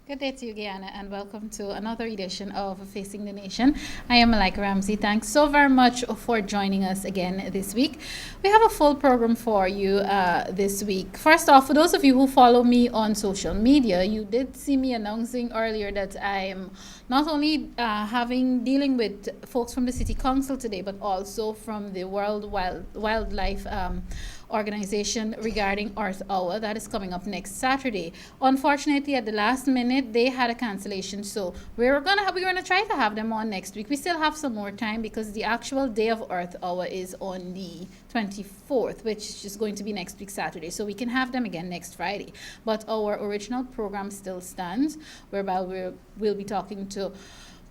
Good day to you, Guyana, and welcome to another edition of Facing the Nation. I am Malika Ramsey. Thanks so very much for joining us again this week. We have a full program for you this week. First off, for those of you who follow me on social media, you did see me announcing earlier that I am not only dealing with folks from the City Council today, but also from the World Wildlife organization regarding Earth Hour that is coming up next Saturday. Unfortunately, at the last minute, they had a cancellation, so we're gonna try to have them on next week. We still have some more time because the actual day of Earth Hour is on the 24th, which is going to be next week Saturday. So we can have them again next Friday. But our original program still stands, whereby we'll be talking to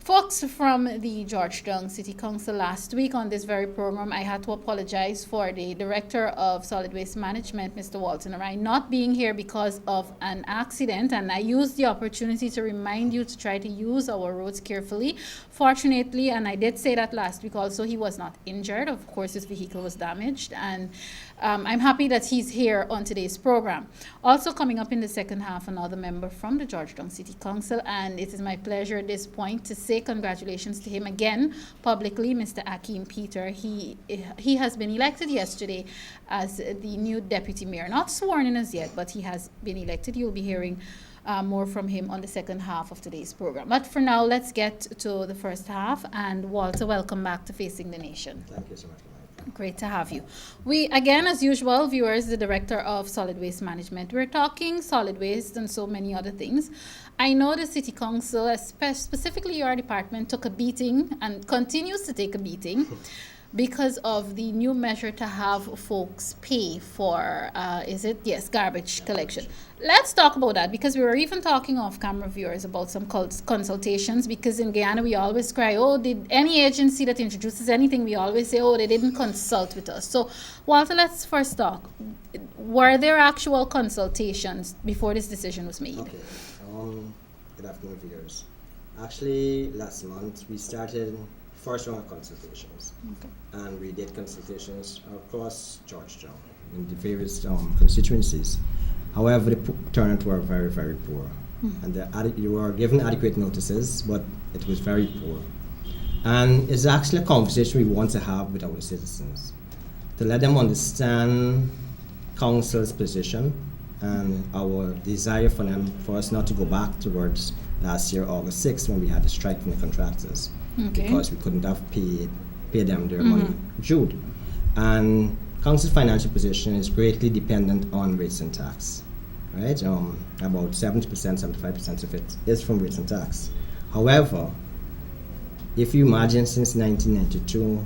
folks from the Georgetown City Council. Last week on this very program, I had to apologize for the Director of Solid Waste Management, Mr. Walter Narine, not being here because of an accident, and I used the opportunity to remind you to try to use our roads carefully. Fortunately, and I did say that last week also, he was not injured. Of course, his vehicle was damaged, and I'm happy that he's here on today's program. Also coming up in the second half, another member from the Georgetown City Council, and it is my pleasure at this point to say congratulations to him again publicly, Mr. Akeem Peter. He has been elected yesterday as the new deputy mayor. Not sworn in as yet, but he has been elected. You'll be hearing more from him on the second half of today's program. But for now, let's get to the first half. And Walter, welcome back to Facing the Nation. Thank you so much. Great to have you. We, again, as usual, viewers, the Director of Solid Waste Management. We're talking solid waste and so many other things. I know the City Council, specifically your department, took a beating and continues to take a beating because of the new measure to have folks pay for, garbage collection. Let's talk about that, because we were even talking off camera, viewers, about some consultations, because in Guyana we always cry, oh, did any agency that introduces anything, we always say, oh, they didn't consult with us. So, Walter, let's first talk. Were there actual consultations before this decision was made? Okay. Good afternoon, viewers. Actually, last month we started first round of consultations, and we did consultations across Georgetown in the various constituencies. However, the turnout were very, very poor, and you were given adequate notices, but it was very poor. And it's actually a conversation we want to have with our citizens to let them understand council's position and our desire for us not to go back towards last year, August 6th, when we had a strike from the contractors. Because we couldn't have paid them their money due. And council's financial position is greatly dependent on rates and tax, right? About 70%, 75% of it is from rates and tax. However, if you imagine since 1992,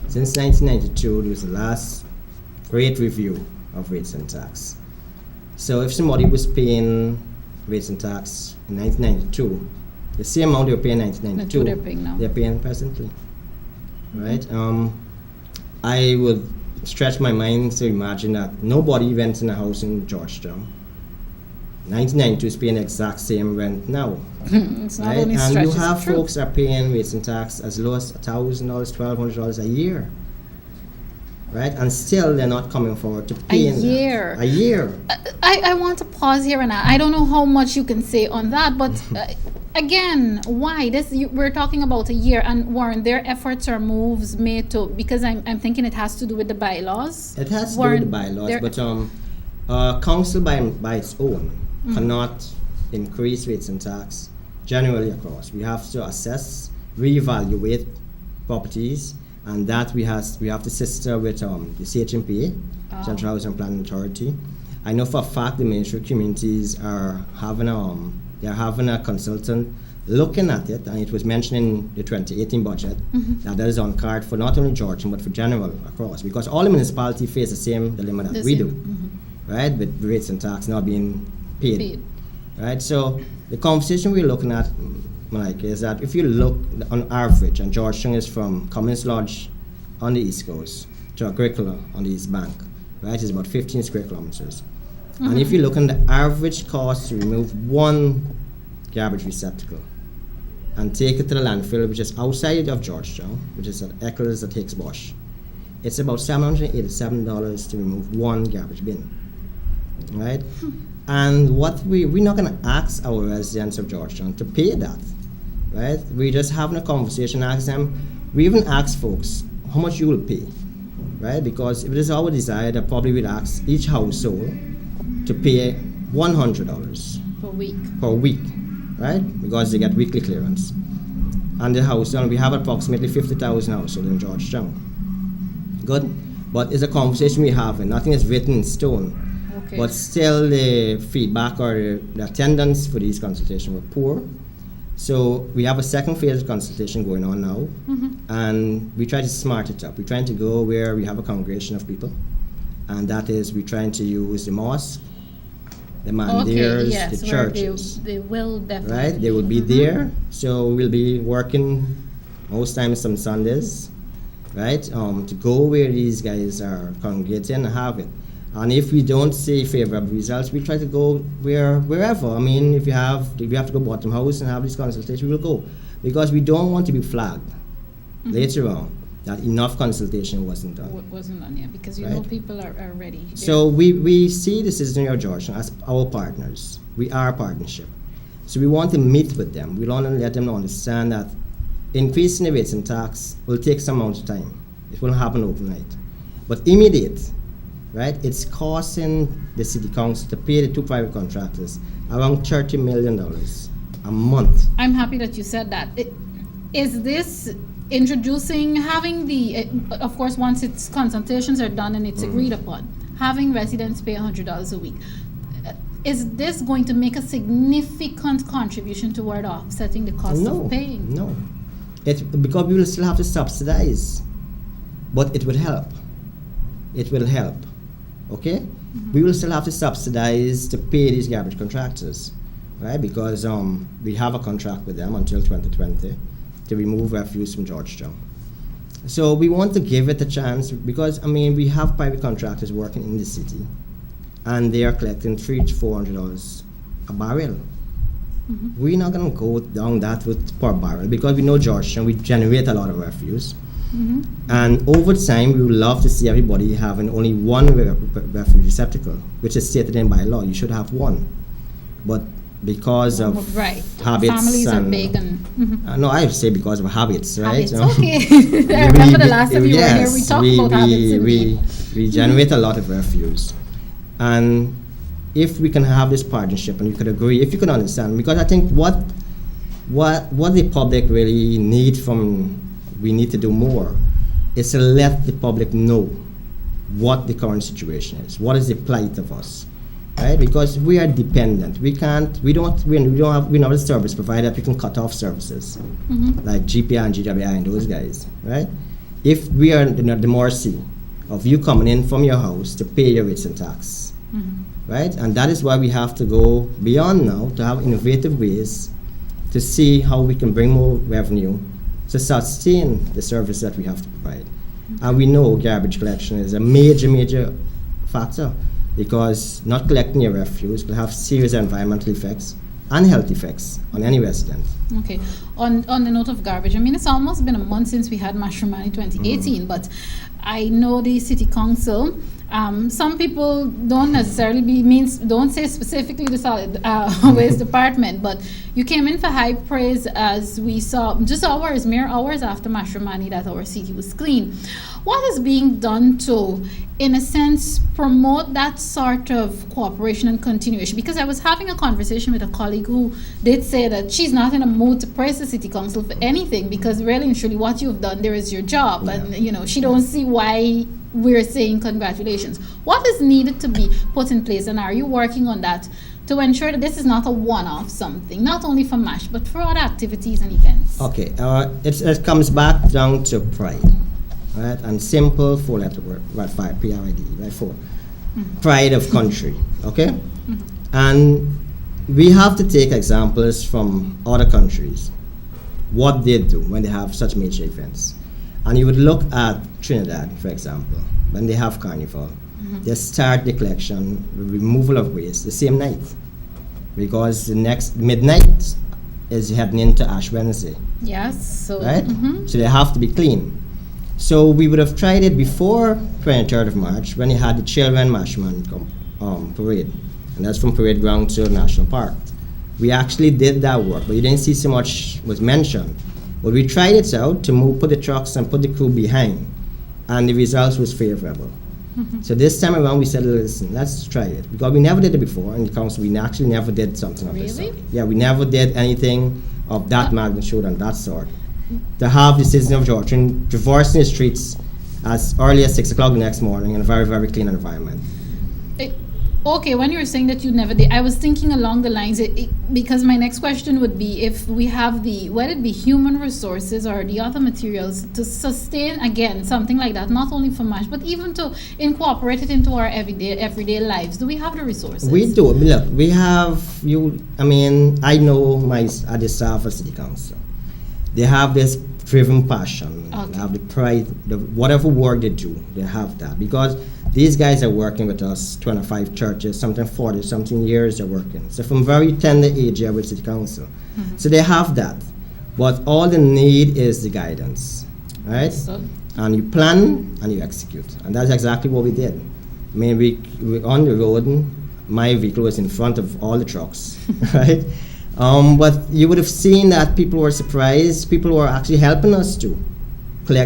since 1992, there was the last great review of rates and tax. So if somebody was paying rates and tax in 1992, the same amount they were paying in 1992, they're paying now. They're paying presently, right? I would stretch my mind to imagine that nobody rents in a house in Georgetown. 1992 is paying the exact same rent now. It's not right? only and stretch, you have it's true. folks are paying rates and tax as low as $1,000, $1,200 a year, right? And still they're not coming forward to pay A year. A year. I want to pause here, and I don't know how much you can say on that, but again, why? We're talking about a year, and Warren, their efforts or moves made to, because I'm thinking it has to do with the bylaws. It has to Warren, do with the bylaws, but council by its own cannot increase rates and tax generally across. We have to assess, reevaluate properties, and that we have to sister with the CHMP, Central Housing Planning Authority. I know for a fact the Ministry of Communities are having a consultant looking at it, and it was mentioned in the 2018 budget that is on card for not only Georgetown but for general across, because all the municipalities face the same dilemma that we do, right, with rates and tax not being paid. Right? So the conversation we're looking at, Malika, is that if you look on average, and Georgetown is from Cummins Lodge on the east coast to Agricola on the east bank, right, it's about 15 square kilometers. And if you look at the average cost to remove one garbage receptacle and take it to the landfill, which is outside of Georgetown, which is at Eccles at Hicks Bosch, it's about $787 to remove one garbage bin, right? And we're not going to ask our residents of Georgetown to pay that, right? We're just having a conversation, ask them. We even ask folks how much you will pay, right? Because if it is our desire, that probably we'd ask each household to pay $100 per week, right? Because they get weekly clearance. And the household, we have approximately 50,000 households in Georgetown. Good, but it's a conversation we have, and nothing is written in stone. Okay. But still, the feedback or the attendance for these consultations were poor. So we have a second phase of consultation going on now, and we try to smart it up. We're trying to go where we have a congregation of people, and that is we're trying to use the mosque, the mandirs, the churches. They will definitely. Right, they will be there. So we'll be working most times some Sundays, right, to go where these guys are congregating and have it. And if we don't see favorable results, we try to go wherever. I mean, if we have to go bottom house and have this consultation, we'll go. Because we don't want to be flagged later on that enough consultation wasn't done. Wasn't done, yeah, because you know people are ready. So we see the Citizen of Georgetown as our partners. We are a partnership. So we want to meet with them. We want to let them understand that increasing the rates and tax will take some amount of time. It won't happen overnight. But immediate, right? It's costing the city council to pay the two private contractors around $30 million a month. I'm happy that you said that. Is this introducing, having the, of course, once its consultations are done and it's agreed upon, having residents pay $100 a week, is this going to make a significant contribution toward offsetting the cost of paying? No. Because we will still have to subsidize, but it will help. It will help. Okay? We will still have to subsidize to pay these garbage contractors, right? Because we have a contract with them until 2020 to remove refuse from Georgetown. So we want to give it a chance because, I mean, we have private contractors working in the city and they are collecting $300 to $400 a barrel. We're not going to go down that route per barrel because we know Georgetown, we generate a lot of refuse. And over time, we would love to see everybody having only one refuse receptacle, which is stated in by law. You should have one. But because of habits, families are big and no, I would say because of habits, right? Habits, okay. I remember the last time you were here, we talked about habits. We generate a lot of refuse, and if we can have this partnership, and you could agree, if you can understand, because I think what the public really we need to do more is to let the public know what the current situation is, what is the plight of us. Right, because we are dependent. We're not a service provider that we can cut off services like GPI and GWI and those guys, right? If we are at the mercy of you coming in from your house to pay your rates and tax, right? And that is why we have to go beyond now to have innovative ways to see how we can bring more revenue to sustain the service that we have to provide. And we know garbage collection is a major factor, because not collecting your refuse will have serious environmental effects and health effects on any resident. Okay. On the note of garbage, I mean, it's almost been a month since we had Mashramani 2018, but I know the city council, some people don't necessarily don't say specifically the solid waste department, but you came in for high praise as we saw just mere hours after Mashramani that our city was clean. What is being done to, in a sense, promote that sort of cooperation and continuation? Because I was having a conversation with a colleague who did say that she's not in a mood to praise the city council for anything, because really and truly what you've done there is your job, and she don't see why we're saying congratulations. What is needed to be put in place, and are you working on that to ensure that this is not a one-off something, not only for MASH, but for other activities and events? Okay, it comes back down to pride. Right, and simple four-letter word, right? PRID, right? Four. Pride of country, okay? And we have to take examples from other countries, what they do when they have such major events. And you would look at Trinidad, for example, when they have Carnival, they start the collection, removal of waste the same night, because the next midnight is heading into Ash Wednesday. Yes, so right? So they have to be clean. So we would have tried it before 23rd of March when you had the Children Mashman parade. and that's from Parade Ground to National Park. We actually did that work, but you didn't see so much was mentioned. But we tried it out to put the trucks and put the crew behind, and the results was favorable. So this time around we said, listen, let's try it. Because we never did it before in the council. We actually never did something of this sort. Yeah, we never did anything of that magnitude and that sort. To have the citizen of Georgetown traversing the streets as early as 6 o'clock the next morning in a very, very clean environment. Okay, when you were saying that you never did, I was thinking along the lines, because my next question would be if we have whether it be human resources or the other materials to sustain, again, something like that, not only for MASH, but even to incorporate it into our everyday lives. Do we have the resources? We do. Look, we have, I know at the staff of City Council, they have this driven passion, they have the pride, whatever work they do, they have that. Because these guys are working with us, 25 churches, something 40, something years they're working. So from very tender age here with City Council. So they have that. But all they need is the guidance, right? And you plan and you execute. And that's exactly what we did. We on the road, my vehicle was in front of all the trucks, right? But you would have seen that people were surprised. People were actually helping us to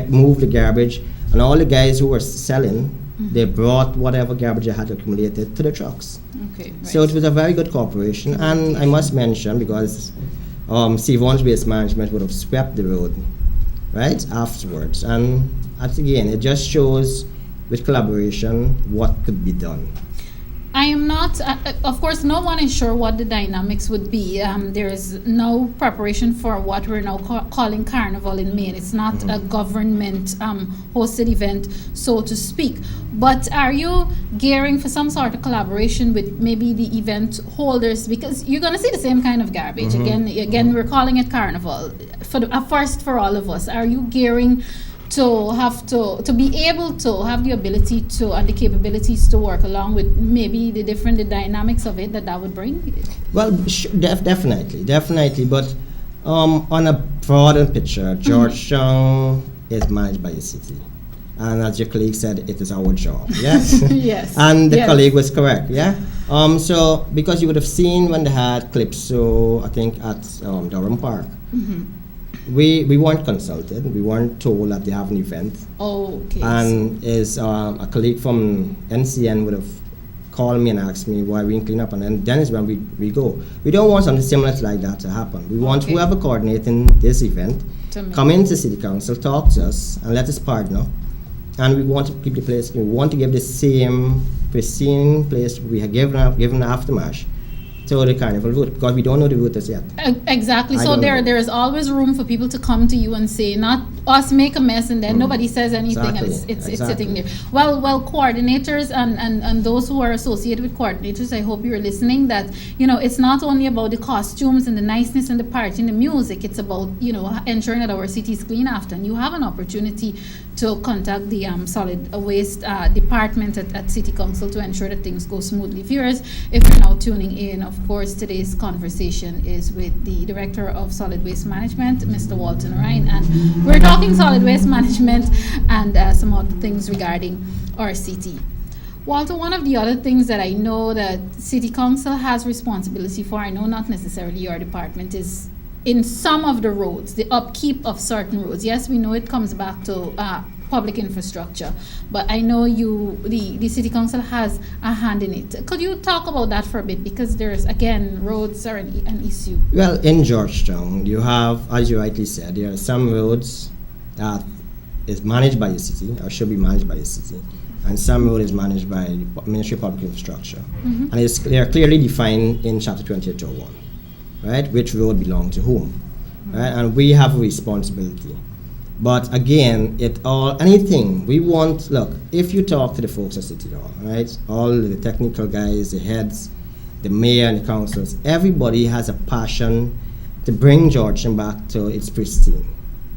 move the garbage. And all the guys who were selling, they brought whatever garbage they had accumulated to the trucks. Okay, right. So it was a very good cooperation. And I must mention, because Vaughan's Waste Management would have swept the road, right, afterwards. And again, it just shows with collaboration what could be done. I am not, of course, no one is sure what the dynamics would be. There is no preparation for what we're now calling Carnival in Maine. It's not a government hosted event, so to speak. But are you gearing for some sort of collaboration with maybe the event holders? Because you're going to see the same kind of garbage. Again, we're calling it Carnival. First for all of us, are you gearing to be able to have the ability to and the capabilities to work along with maybe the dynamics of it that would bring? Well, definitely. But on a broader picture, Georgetown is managed by the city. And as your colleague said, it is our job. Yes? Yes. And the colleague was correct, yeah? So, because you would have seen when they had Calypso, I think at Durham Park, we weren't consulted. We weren't told that they have an event. Oh, okay. And a colleague from NCN would have called me and asked me why we didn't clean up, and then is when we go. We don't want something similar like that to happen. We want whoever coordinating this event come into City Council, talk to us, and let us partner. And we want to keep the place. We want to give the same pristine place we have given after MASH to the Carnival route, because we don't know the route as yet. Exactly. So there is always room for people to come to you and say, not us make a mess and then nobody says anything. Exactly. And it's sitting there. Well, coordinators and those who are associated with coordinators, I hope you're listening, that, it's not only about the costumes and the niceness and the party and the music. It's about, ensuring that our city is clean after. And you have an opportunity to contact the solid waste department at City Council to ensure that things go smoothly. Viewers, if you're now tuning in, of course, today's conversation is with the Director of Solid Waste Management, Mr. Walter Narine, and we're talking solid waste management and some other things regarding our city. Walter, one of the other things that I know that City Council has responsibility for, I know not necessarily your department, is in some of the roads, the upkeep of certain roads. Yes, we know it comes back to public infrastructure, but I know the City Council has a hand in it. Could you talk about that for a bit? Because there's, again, roads are an issue. Well, in Georgetown, you have, as you rightly said, there are some roads that is managed by the city, or should be managed by the city, and some road is managed by the Ministry of Public Infrastructure. And they are clearly defined in Chapter 2801. Right, which road belong to whom, right? And we have a responsibility. But again, anything we want. Look, if you talk to the folks at City Hall, right, all the technical guys, the heads, the mayor and the councils, everybody has a passion to bring Georgetown back to its pristine.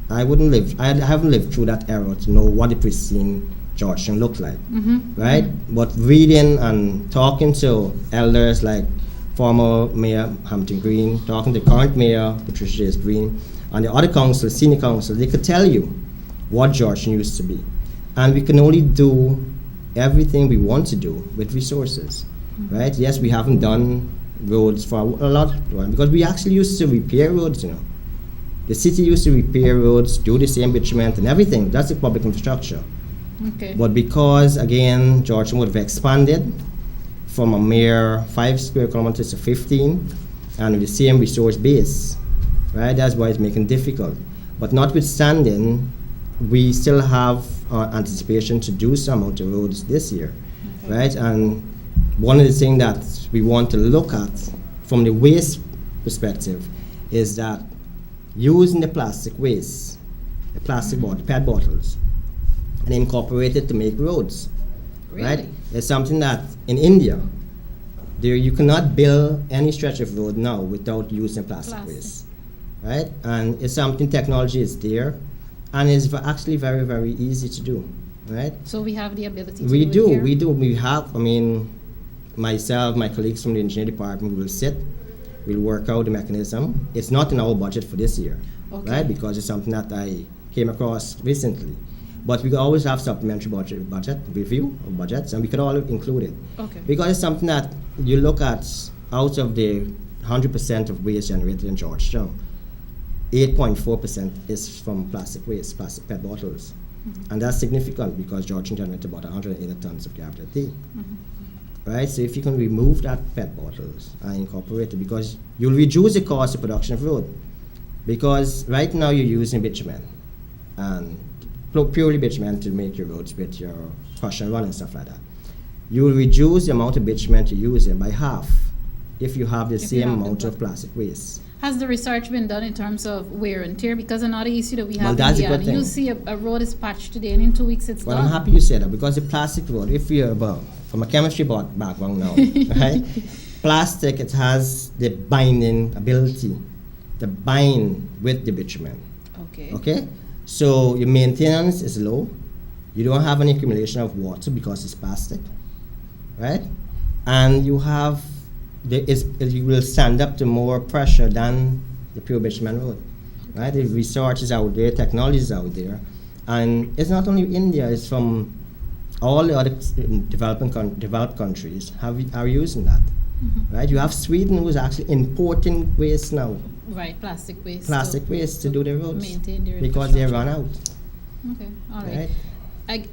I haven't lived through that era to know what the pristine Georgetown looked like, right? But reading and talking to elders like former Mayor Hampton Green, talking to current Mayor Patricia J. Green, and the other councils, senior councils, they could tell you what Georgetown used to be. And we can only do everything we want to do with resources. right? Yes, we haven't done roads for a lot of time because we actually used to repair roads, you know. The city used to repair roads, do the same bitumen and everything. That's the public infrastructure. Okay. But because, again, Georgetown would have expanded from a mere 5 square kilometers to 15, and with the same resource base, right? That's why it's making it difficult. But notwithstanding, we still have anticipation to do some of the roads this year, right? And one of the things that we want to look at from the waste perspective is that using the plastic waste, the plastic bottle, PET bottles, and incorporate it to make roads, right? It's something that in India, there you cannot build any stretch of road now without using plastic waste, right? And it's something, technology is there, and it's actually very, very easy to do, right? So we have the ability to we do it here? We do. We have, I mean, myself, my colleagues from the engineering department will sit, we'll work out the mechanism. It's not in our budget for this year, right? Because it's something that I came across recently. But we could always have supplementary budget review of budgets, and we could all include it. Because it's something that you look at, out of the 100% of waste generated in Georgetown, 8.4% is from plastic waste, plastic PET bottles. And that's significant because Georgetown generates about 180 tons of garbage a day. Right? So if you can remove that PET bottles and incorporate it, because you'll reduce the cost of production of road. Because right now you're using bitumen, and purely bitumen to make your roads with your crush and run and stuff like that. You will reduce the amount of bitumen to use by half if you have the same amount of plastic waste. Has the research been done in terms of wear and tear? Because another issue that we have that's in a good thing. you see a road is patched today and in 2 weeks it's done. I'm happy you said that, because the plastic road, if you're from a chemistry background now, right? Plastic, it has the binding ability to bind with the bitumen. Okay? So your maintenance is low. You don't have any accumulation of water because it's plastic, right? And you have you will stand up to more pressure than the pure bitumen road, right? The research is out there, technology is out there, and it's not only India; it's from all the other developed countries are using that, right? You have Sweden who's actually importing waste now. Right, plastic waste. Plastic waste to do their roads maintain their because they run out. Okay, all right.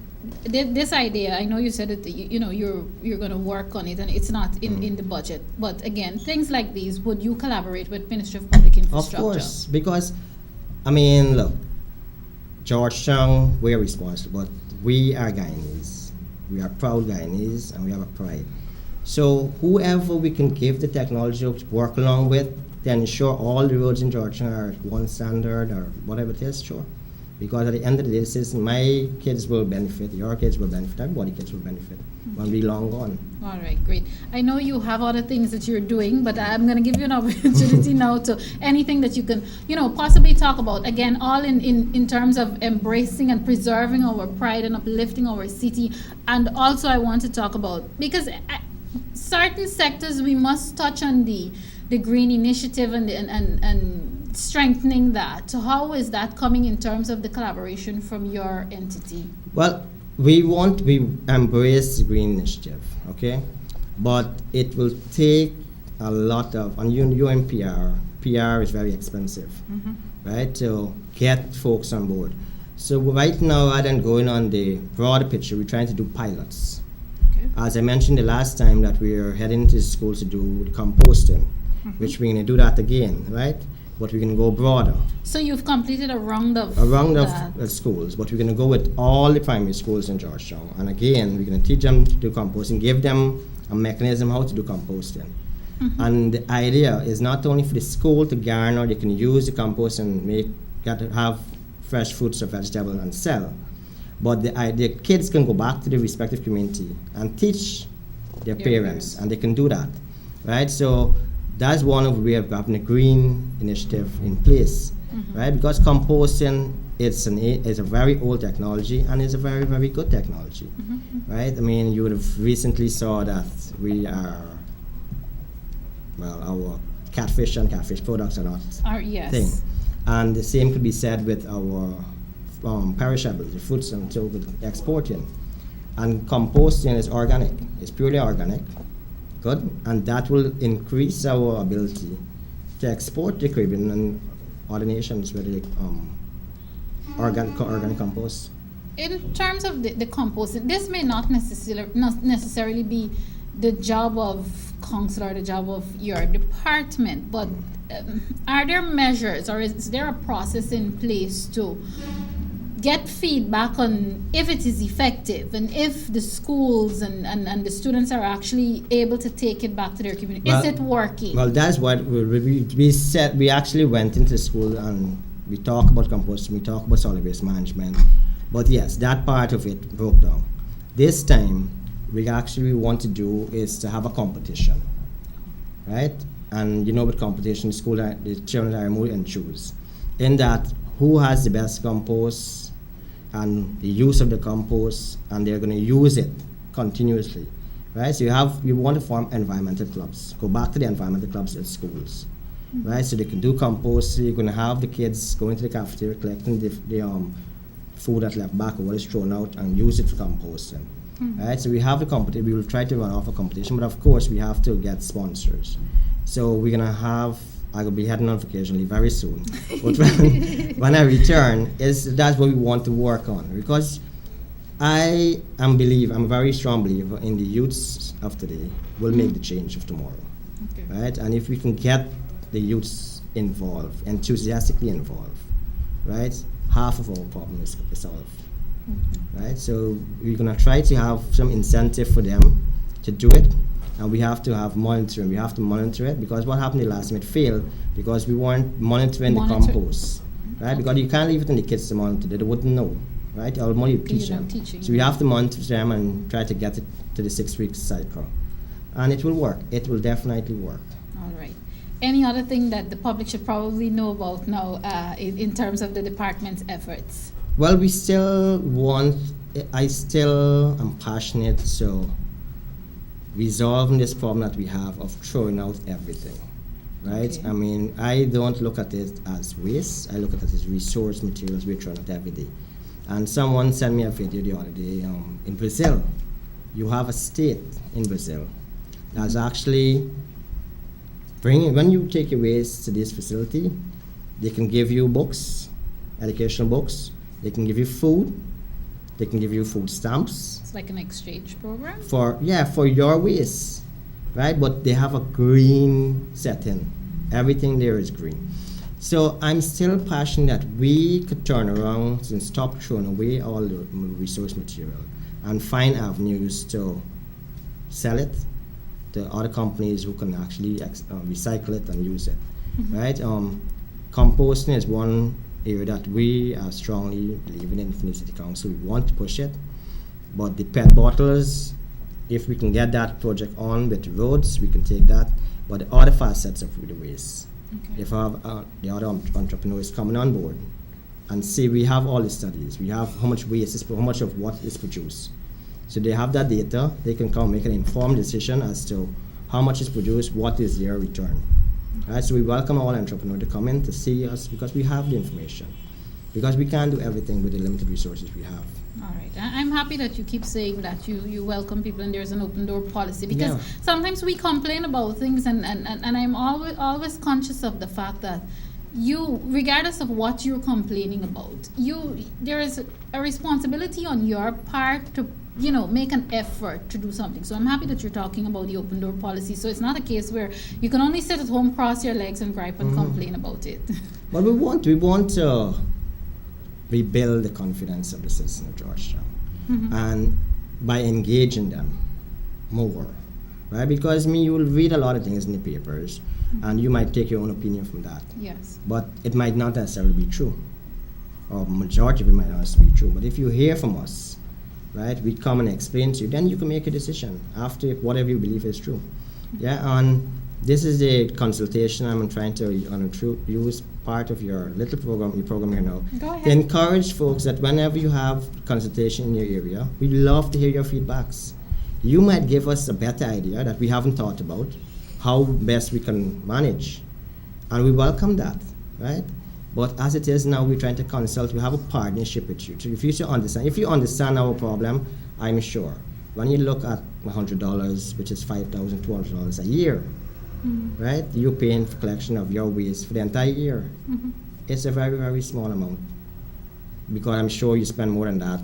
This idea, I know you said that you're going to work on it, and it's not in the budget. But again, things like these, would you collaborate with Ministry of Public Infrastructure? Of course, because I mean, look, Georgetown, we're responsible, but we are Guyanese. We are proud Guyanese, and we have a pride. So whoever we can give the technology to work along with, to ensure all the roads in Georgetown are one standard or whatever it is, sure. Because at the end of the day, this is my kids will benefit, your kids will benefit, everybody's kids will benefit when we're long gone. All right, great. I know you have other things that you're doing, but I'm going to give you an opportunity now to anything that you can, possibly talk about. Again, all in terms of embracing and preserving our pride and uplifting our city. And also I want to talk about, because certain sectors we must touch on the green initiative and strengthening that. So how is that coming in terms of the collaboration from your entity? Well, we embrace the green initiative, okay? But it will take a lot of, and you in PR is very expensive, right? To get folks on board. So right now, rather than going on the broader picture, we're trying to do pilots. As I mentioned the last time, that we're heading to schools to do the composting, which we're going to do that again, right? But we're going to go broader. So you've completed a round of schools, but we're going to go with all the primary schools in Georgetown. And again, we're going to teach them to do composting, give them a mechanism how to do composting. And the idea is not only for the school to garner, they can use the compost and have fresh fruits or vegetables and sell. But the kids can go back to the respective community and teach their parents, and they can do that, right? So that's one of the ways of having a green initiative in place, right? Because composting is a very old technology, and it's a very, very good technology, right? I mean, you would have recently saw that our catfish and catfish products are not thing. And the same could be said with our perishables, the fruits and so with exporting. And composting is organic. It's purely organic. Good, and that will increase our ability to export the Caribbean and other nations with the organic compost. In terms of the composting, this may not necessarily be the job of council or the job of your department, but are there measures or is there a process in place to get feedback on if it is effective and if the schools and the students are actually able to take it back to their community? Is it working? Well, that's what we said. We actually went into school and we talk about composting, we talk about solid waste management. But yes, that part of it broke down. This time, we actually want to do is to have a competition, right? And with competition, the children are more and choose. In that, who has the best compost and the use of the compost, and they're going to use it continuously, right? So you want to form environmental clubs. Go back to the environmental clubs at schools, right? So they can do compost. So you're going to have the kids going to the cafeteria, collecting the food that's left back or what is thrown out and use it for composting. Right? So we have the competition. We will try to run off a competition, but of course we have to get sponsors. So we're gonna have. I will be heading on vacation leave very soon. But when I return, that's what we want to work on, because I'm a very strong believer in the youths of today will make the change of tomorrow. Okay. Right? And if we can get the youths involved, enthusiastically involved, right? Half of our problem is solved. Right? So we're going to try to have some incentive for them to do it, and we have to have monitoring. We have to monitor it, because what happened the last time it failed because we weren't monitoring the compost. Right? Okay. Because you can't leave it in the kids to monitor. They wouldn't know. Right? Or more you teach them. So we have to monitor them and try to get it to the 6-week cycle. And it will work. It will definitely work. All right. Any other thing that the public should probably know about now in terms of the department's efforts? Well, I still am passionate, so resolving this problem that we have of throwing out everything, right? Okay. I mean, I don't look at it as waste. I look at it as resource materials we're throwing out every day. And someone sent me a video the other day in Brazil. You have a state in Brazil that's actually when you take your waste to this facility, they can give you books, educational books. They can give you food. They can give you food stamps. It's like an exchange program? For your waste, right? But they have a green setting. Everything there is green. So I'm still passionate that we could turn around and stop throwing away all the resource material and find avenues to sell it to other companies who can actually recycle it and use it, right? Composting is one area that we are strongly believing in the City Council. We want to push it, but the PET bottles, if we can get that project on with the roads, we can take that. But the other facets of the waste, if I have the other entrepreneurs coming on board and see, we have all the studies, we have how much waste is, how much of what is produced. So they have that data, they can come make an informed decision as to how much is produced, what is their return. Right, so we welcome all entrepreneurs to come in to see us, because we have the information. Because we can't do everything with the limited resources we have. All right. I'm happy that you keep saying that you welcome people and there's an open door policy, because sometimes we complain about things and I'm always conscious of the fact that you, regardless of what you're complaining about, there is a responsibility on your part to make an effort to do something. So I'm happy that you're talking about the open door policy. So it's not a case where you can only sit at home, cross your legs, and gripe and complain about it. But we want to rebuild the confidence of the citizens of Georgetown, and by engaging them more, right? Because you will read a lot of things in the papers, and you might take your own opinion from that. Yes. But it might not necessarily be true, or majority of it might not necessarily be true. But if you hear from us, right, we come and explain to you, then you can make a decision after whatever you believe is true. Yeah, and this is the consultation. I'm trying to use part of your little program, your program here now. Go ahead. To encourage folks that whenever you have consultation in your area, we'd love to hear your feedbacks. You might give us a better idea that we haven't thought about, how best we can manage. And we welcome that, right? But as it is now, we're trying to consult. We have a partnership with you. So if you understand our problem, I'm sure when you look at $100, which is $5,200 a year, right? You're paying for collection of your waste for the entire year. It's a very, very small amount, because I'm sure you spend more than that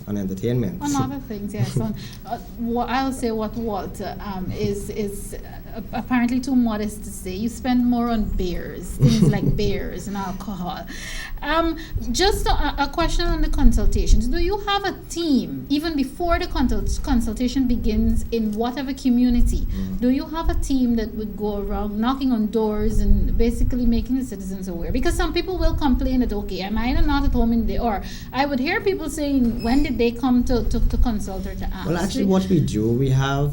on entertainment. On other things, yes. I'll say what Walter is apparently too modest to say. You spend more on beers, things like beers and alcohol. Just a question on the consultations. Do you have a team, even before the consultation begins in whatever community? Do you have a team that would go around knocking on doors and basically making the citizens aware? Because some people will complain that, okay, I'm either not at home in the day, or I would hear people saying, when did they come to consult or to ask? Well, actually, what we do, we have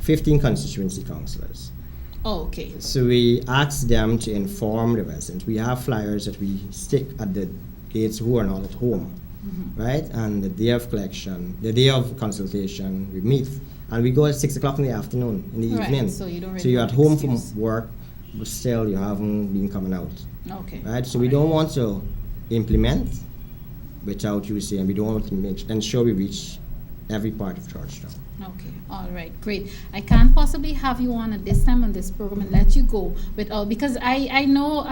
15 constituency councillors. Oh, okay. So we ask them to inform the residents. We have flyers that we stick at the gates who are not at home, right? And the day of collection, the day of consultation, we meet. And we go at 6 o'clock in the afternoon, in the evening. So you don't really so you're at home excuse. from work, but still you haven't been coming out. Okay. Right? So we don't want to implement without you saying, we don't want to ensure we reach every part of Georgetown. Okay, all right, great. I can't possibly have you on at this time on this program and let you go without, because I know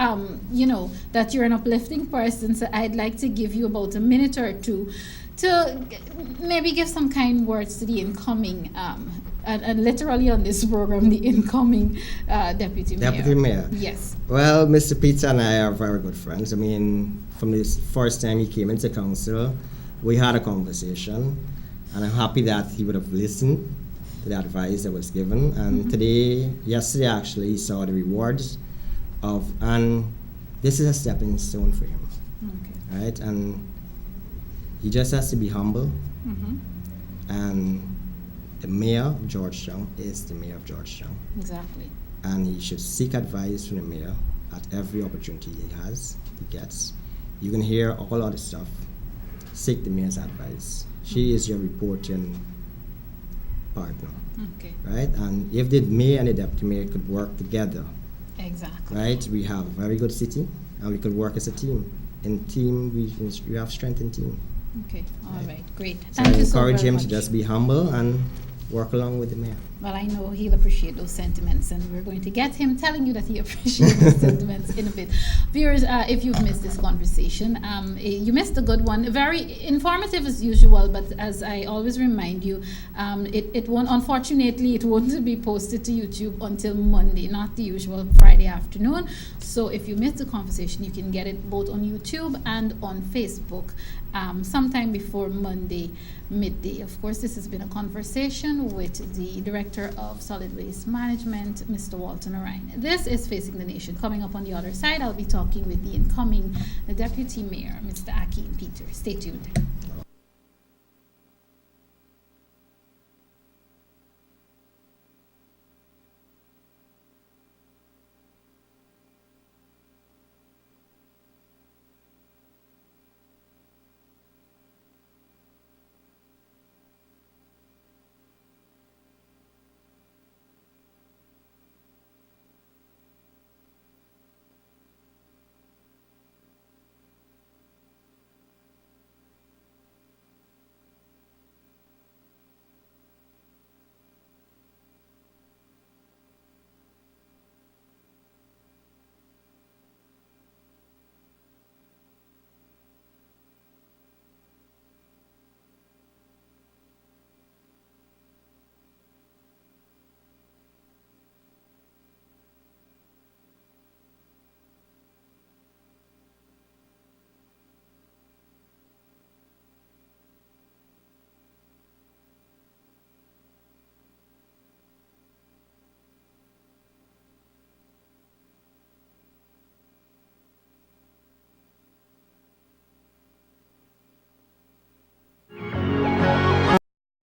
you know that you're an uplifting person, so I'd like to give you about a minute or two to maybe give some kind words to the incoming and literally on this program, the incoming deputy mayor. Deputy mayor. Yes. Well, Mr. Peter and I are very good friends. I mean, from this first time he came into council, we had a conversation. And I'm happy that he would have listened to the advice that was given. And yesterday actually, he saw the rewards and this is a stepping stone for him. Okay. Right? And he just has to be humble. And the mayor of Georgetown is the mayor of Georgetown. Exactly. And he should seek advice from the mayor at every opportunity he gets. You can hear all other stuff. Seek the mayor's advice. She is your reporting partner. Okay. Right? And if the mayor and the deputy mayor could work together, exactly. Right? We have a very good city and we could work as a team. In team, we have strength in team. Okay, all right, great. So Thank I you so encourage very him much. to just be humble and work along with the mayor. Well, I know he'll appreciate those sentiments, and we're going to get him telling you that he appreciates those sentiments in a bit. Viewers, if you've missed this conversation, you missed a good one. Very informative as usual, but as I always remind you, it won't, unfortunately, it won't be posted to YouTube until Monday, not the usual Friday afternoon. So if you missed the conversation, you can get it both on YouTube and on Facebook sometime before Monday midday. Of course, this has been a conversation with the Director of Solid Waste Management, Mr. Walter Narine. This is Facing the Nation. Coming up on the other side, I'll be talking with the incoming Deputy Mayor, Mr. Akeem Peter. Stay tuned.